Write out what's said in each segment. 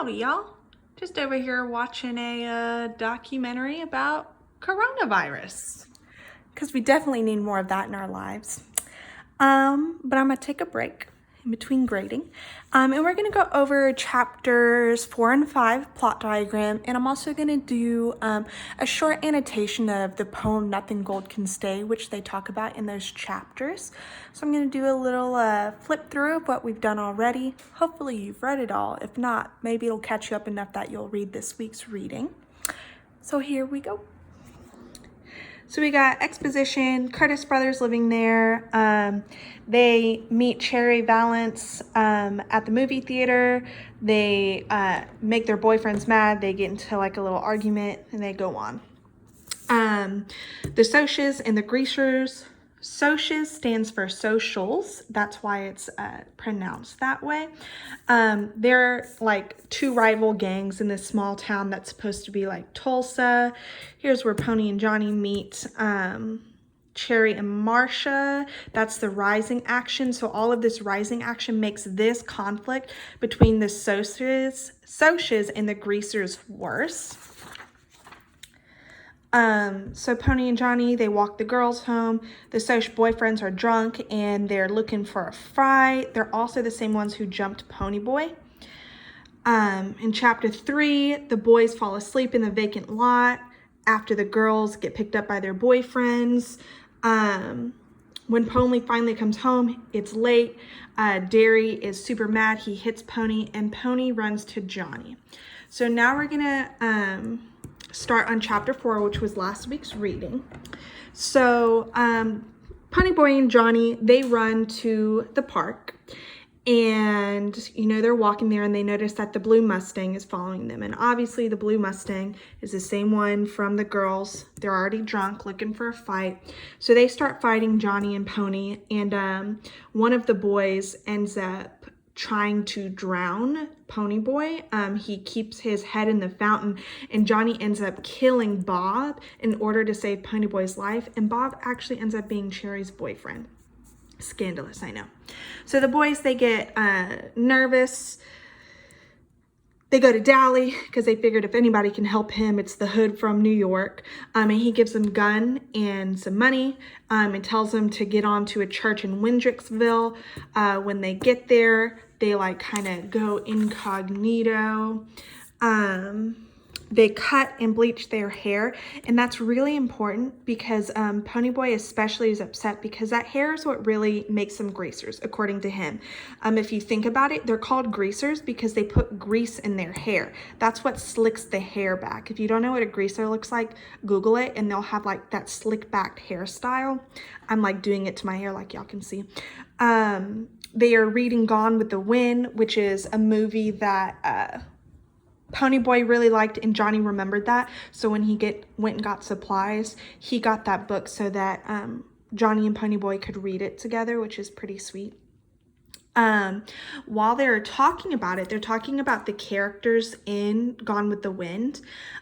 Howdy, y'all. Just over here watching a documentary about coronavirus. Because we definitely need more of that in our lives. But I'm going to take a break in between grading. And we're going to go over chapters 4 and 5, plot diagram. And I'm also going to do a short annotation of the poem Nothing Gold Can Stay, which they talk about in those chapters. So I'm going to do a little flip through of what we've done already. Hopefully you've read it all. If not, maybe it'll catch you up enough that you'll read this week's reading. So here we go. So we got exposition, Curtis brothers living there. They meet Cherry Valance at the movie theater. They make their boyfriends mad. They get into like a little argument and they go on. The Socs and the Greasers. Socs stands for socials. That's why it's pronounced that way. They're like two rival gangs in this small town that's supposed to be like Tulsa. Here's where Pony and Johnny meet Cherry and Marcia. That's the rising action. So all of this rising action makes this conflict between the Socs and the Greasers worse. So Pony and Johnny, they walk the girls home. The Soc boyfriends are drunk and they're looking for a fight. They're also the same ones who jumped Pony Boy. In chapter 3, the boys fall asleep in the vacant lot after the girls get picked up by their boyfriends. When Pony finally comes home, it's late. Derry is super mad. He hits Pony and Pony runs to Johnny. So now we're gonna start on chapter 4, which was last week's reading. So Pony Boy and Johnny, they run to the park and they're walking there and they notice that the blue Mustang is following them, and obviously the blue Mustang is the same one from the girls. They're already drunk looking for a fight, so they start fighting Johnny and Pony, and one of the boys ends up trying to drown Pony Boy. He keeps his head in the fountain and Johnny ends up killing Bob in order to save Pony Boy's life, and Bob actually ends up being Cherry's boyfriend. Scandalous, I know. So the boys, they get nervous. They go to Dally because they figured if anybody can help him, it's the hood from New York. And he gives them a gun and some money and tells them to get on to a church in Windricksville. When they get there, they like kind of go incognito. They cut and bleach their hair, and that's really important because Pony Boy especially is upset because that hair is what really makes them greasers, according to him. If you think about it, they're called greasers because they put grease in their hair. That's what slicks the hair back. If you don't know what a greaser looks like, Google it, and they'll have like that slick back hairstyle. I'm like doing it to my hair like y'all can see. They are reading Gone with the Wind, which is a movie that Pony Boy really liked, and Johnny remembered that. So when he went and got supplies, he got that book so that Johnny and Pony Boy could read it together, which is pretty sweet. While they're talking about it, they're talking about the characters in Gone with the Wind.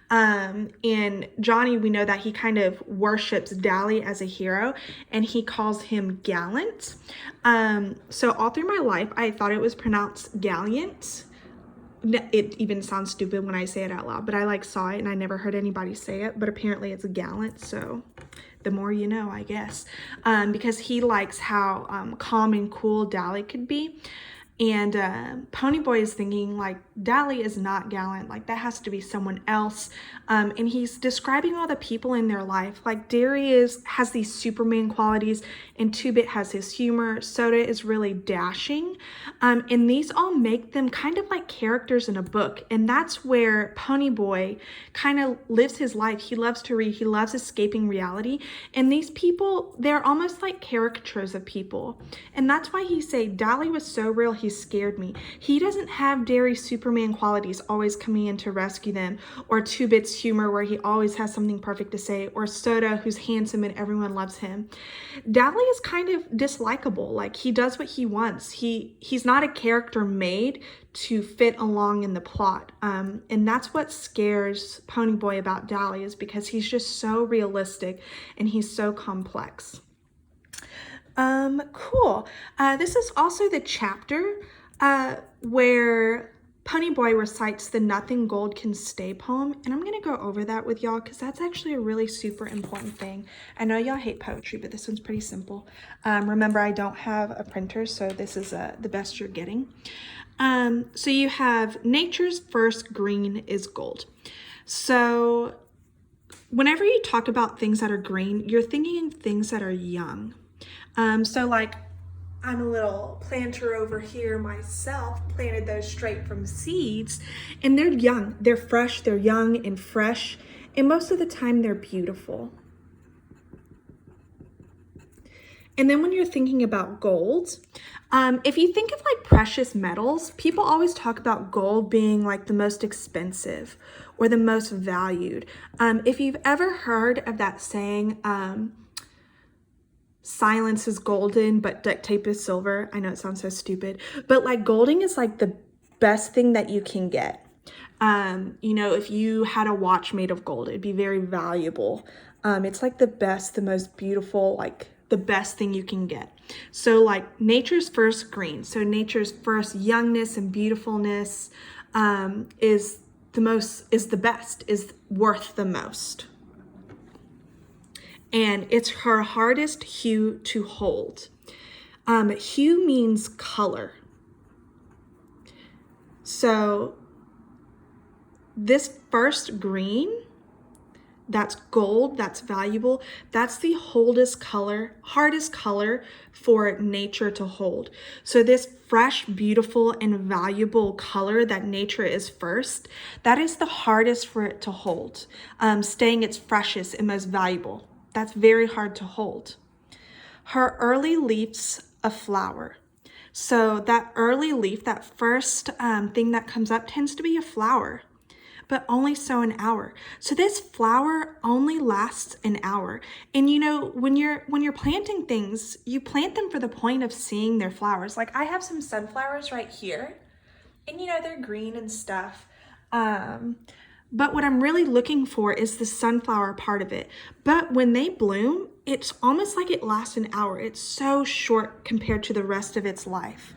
And Johnny, we know that he kind of worships Dally as a hero, and he calls him Gallant. So all through my life, I thought it was pronounced Gallant. It even sounds stupid when I say it out loud, but I like saw it and I never heard anybody say it, but apparently it's Gallant, so the more you know, I guess. Because he likes how calm and cool Dally could be. And Pony Boy is thinking like, Dally is not Gallant, like that has to be someone else. And he's describing all the people in their life. Like Derry has these Superman qualities, and Two-Bit has his humor. Soda is really dashing. And these all make them kind of like characters in a book. And that's where Pony Boy kind of lives his life. He loves to read. He loves escaping reality. And these people, they're almost like caricatures of people. And that's why he say Dally was so real, he scared me. He doesn't have Derry's Superman qualities always coming in to rescue them, or Two-Bit's humor where he always has something perfect to say, or Soda who's handsome and everyone loves him. Dally is kind of dislikable. Like he does what he wants. He's not a character made to fit along in the plot. And that's what scares Pony Boy about Dally, is because he's just so realistic and he's so complex. Cool. This is also the chapter where Ponyboy recites the Nothing Gold Can Stay poem, and I'm going to go over that with y'all because that's actually a really super important thing. I know y'all hate poetry, but this one's pretty simple. Remember, I don't have a printer, so this is the best you're getting. So you have nature's first green is gold. So whenever you talk about things that are green, you're thinking of things that are young. So like, I'm a little planter over here myself, planted those straight from seeds, and they're young, they're fresh, they're young and fresh, and most of the time they're beautiful. And then when you're thinking about gold, if you think of like precious metals, people always talk about gold being like the most expensive or the most valued. If you've ever heard of that saying, silence is golden, but duct tape is silver. I know it sounds so stupid, but like golding is like the best thing that you can get. You know, if you had a watch made of gold, it'd be very valuable. It's like the best, the most beautiful, like the best thing you can get. So like nature's first green. So nature's first youngness and beautifulness is the best, is worth the most. And it's her hardest hue to hold. Hue means color. So this first green, that's gold, that's valuable, that's the hardest color for nature to hold. So this fresh, beautiful, and valuable color that nature is first, that is the hardest for it to hold, staying its freshest and most valuable. That's very hard to hold. Her early leaf's a flower. So that early leaf, that first thing that comes up tends to be a flower, but only so an hour. So this flower only lasts an hour. And you know, when you're planting things, you plant them for the point of seeing their flowers. Like I have some sunflowers right here, and you know, they're green and stuff. But what I'm really looking for is the sunflower part of it. But when they bloom, it's almost like it lasts an hour. It's so short compared to the rest of its life.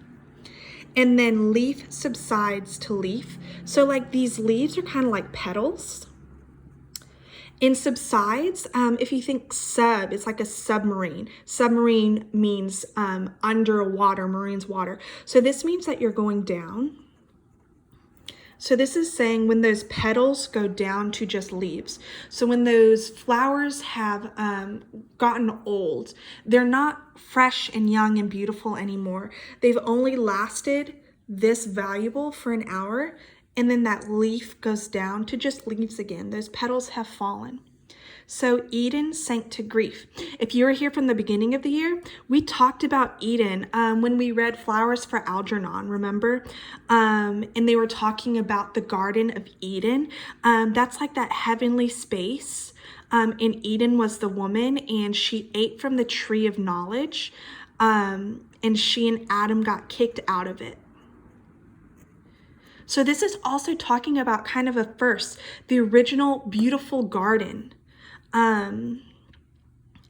And then leaf subsides to leaf. So like these leaves are kind of like petals. And subsides, if you think sub, it's like a submarine. Submarine means underwater, marine's water. So this means that you're going down. So this is saying when those petals go down to just leaves. So when those flowers have gotten old, they're not fresh and young and beautiful anymore. They've only lasted this valuable for an hour, and then that leaf goes down to just leaves again. Those petals have fallen. So Eden sank to grief. If you were here from the beginning of the year, we talked about Eden when we read Flowers for Algernon, remember? And they were talking about the Garden of Eden. That's like that heavenly space. And Eden was the woman, and she ate from the tree of knowledge. And she and Adam got kicked out of it. So this is also talking about kind of a first, the original beautiful garden.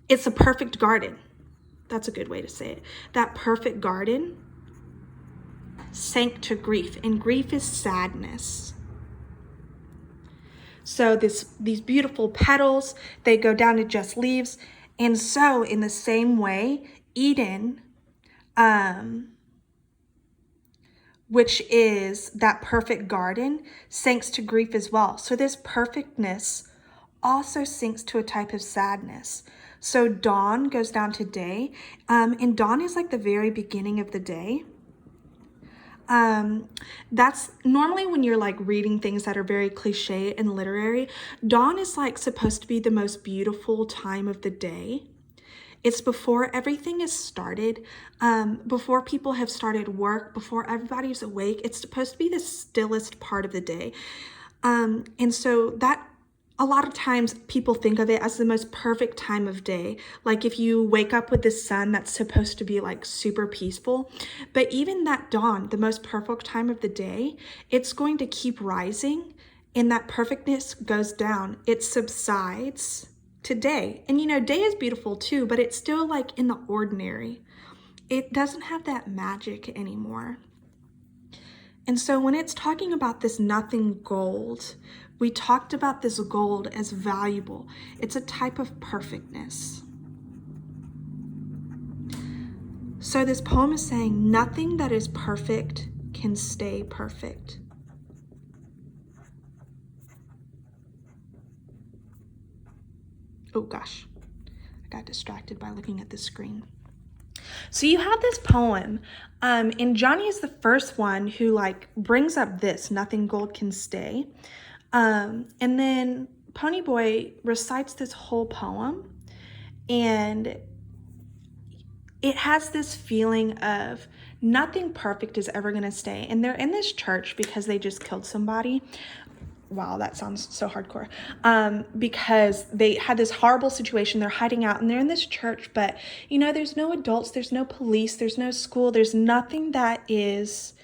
It's a perfect garden. That's a good way to say it. That perfect garden sank to grief, and grief is sadness. So these beautiful petals, they go down to just leaves. And so in the same way, Eden, which is that perfect garden, sinks to grief as well. So this perfectness also sinks to a type of sadness. So dawn goes down to day, and dawn is like the very beginning of the day. That's normally when you're like reading things that are very cliche and literary, dawn is like supposed to be the most beautiful time of the day. It's before everything is started, before people have started work, before everybody's awake. It's supposed to be the stillest part of the day. And so that a lot of times people think of it as the most perfect time of day. Like if you wake up with the sun, that's supposed to be like super peaceful. But even that dawn, the most perfect time of the day, it's going to keep rising, and that perfectness goes down. It subsides to day. And you know, day is beautiful too, but it's still like in the ordinary. It doesn't have that magic anymore. And so when it's talking about this nothing gold, we talked about this gold as valuable. It's a type of perfectness. So this poem is saying nothing that is perfect can stay perfect. Oh gosh, I got distracted by looking at the screen. So you have this poem, and Johnny is the first one who like brings up this, nothing gold can stay. And then Ponyboy recites this whole poem, and it has this feeling of nothing perfect is ever going to stay. And they're in this church because they just killed somebody. Wow, that sounds so hardcore. Because they had this horrible situation. They're hiding out and they're in this church, but you know, there's no adults, there's no police, there's no school, there's nothing that is,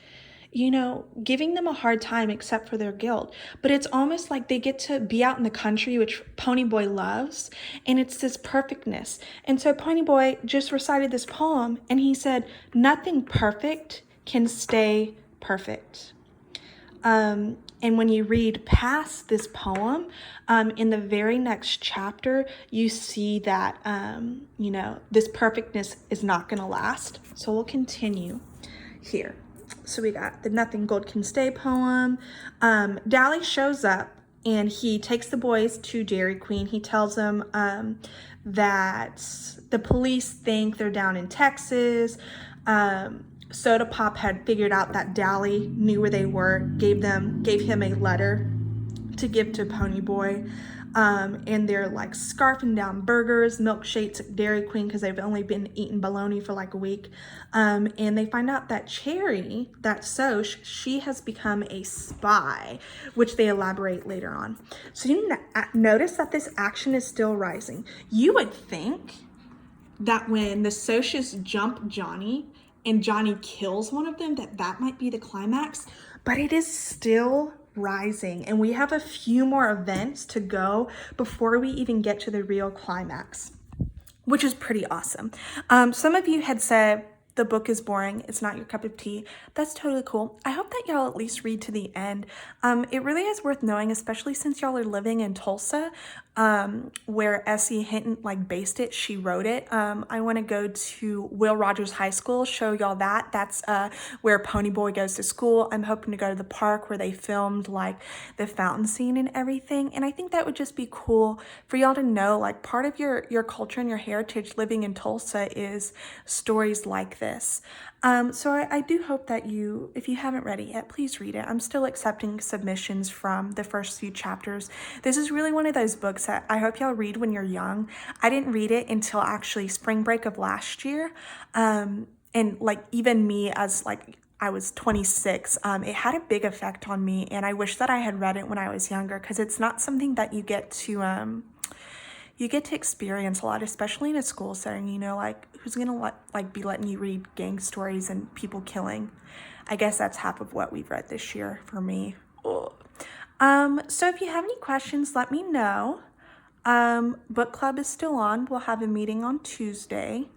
you know, giving them a hard time except for their guilt. But it's almost like they get to be out in the country, which Ponyboy loves, and it's this perfectness. And so Ponyboy just recited this poem and he said, nothing perfect can stay perfect. And when you read past this poem, in the very next chapter, you see that, you know, this perfectness is not going to last. So we'll continue here. So we got the Nothing Gold Can Stay poem. Dally shows up and he takes the boys to Dairy Queen. He tells them that the police think they're down in Texas. Soda Pop had figured out that Dally knew where they were, gave him a letter to give to Ponyboy. And they're like scarfing down burgers, milkshakes at Dairy Queen because they've only been eating bologna for like a week. And they find out that Cherry, that Soch, she has become a spy, which they elaborate later on. So you notice that this action is still rising. You would think that when the Soches jump Johnny and Johnny kills one of them, that might be the climax, but it is still rising, and we have a few more events to go before we even get to the real climax, which is pretty awesome. Some of you had said the book is boring, it's not your cup of tea. That's totally cool. I hope that y'all at least read to the end. It really is worth knowing, especially since y'all are living in Tulsa, where S.E. Hinton like based it. She wrote it. I want to go to Will Rogers High School, show y'all that. That's where Ponyboy goes to school. I'm hoping to go to the park where they filmed like the fountain scene and everything. And I think that would just be cool for y'all to know, like part of your culture and your heritage living in Tulsa is stories like this. So I do hope that you, if you haven't read it yet, please read it. I'm still accepting submissions from the first few chapters. This is really one of those books that I hope y'all read when you're young. I didn't read it until actually spring break of last year. And like even me as like I was 26, it had a big effect on me, and I wish that I had read it when I was younger because it's not something that you get to experience a lot, especially in a school setting. You know, like who's gonna be letting you read gang stories and people killing? I guess that's half of what we've read this year for me. Ugh. So if you have any questions, let me know. Book club is still on. We'll have a meeting on Tuesday.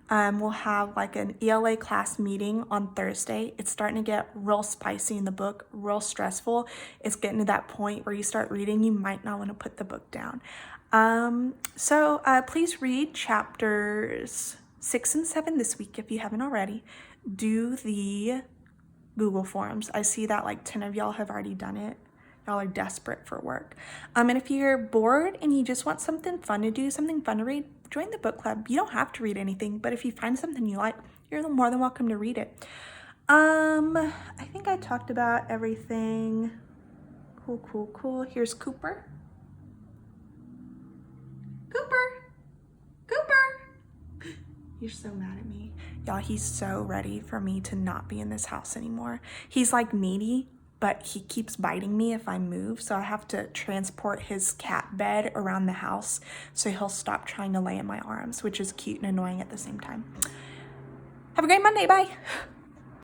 We'll have like an ELA class meeting on Thursday. It's starting to get real spicy in the book, real stressful. It's getting to that point where you start reading, you might not want to put the book down. So please read chapters 6 and 7 this week if you haven't already. Do the Google Forms. I see that like 10 of y'all have already done it. Y'all are desperate for work. And if you're bored and you just want something fun to do, something fun to read, join the book club. You don't have to read anything, but if you find something you like, you're more than welcome to read it. I think I talked about everything. Cool. Here's Cooper. Cooper! You're so mad at me. Y'all, he's so ready for me to not be in this house anymore. He's like needy, but he keeps biting me if I move, so I have to transport his cat bed around the house so he'll stop trying to lay in my arms, which is cute and annoying at the same time. Have a great Monday. Bye.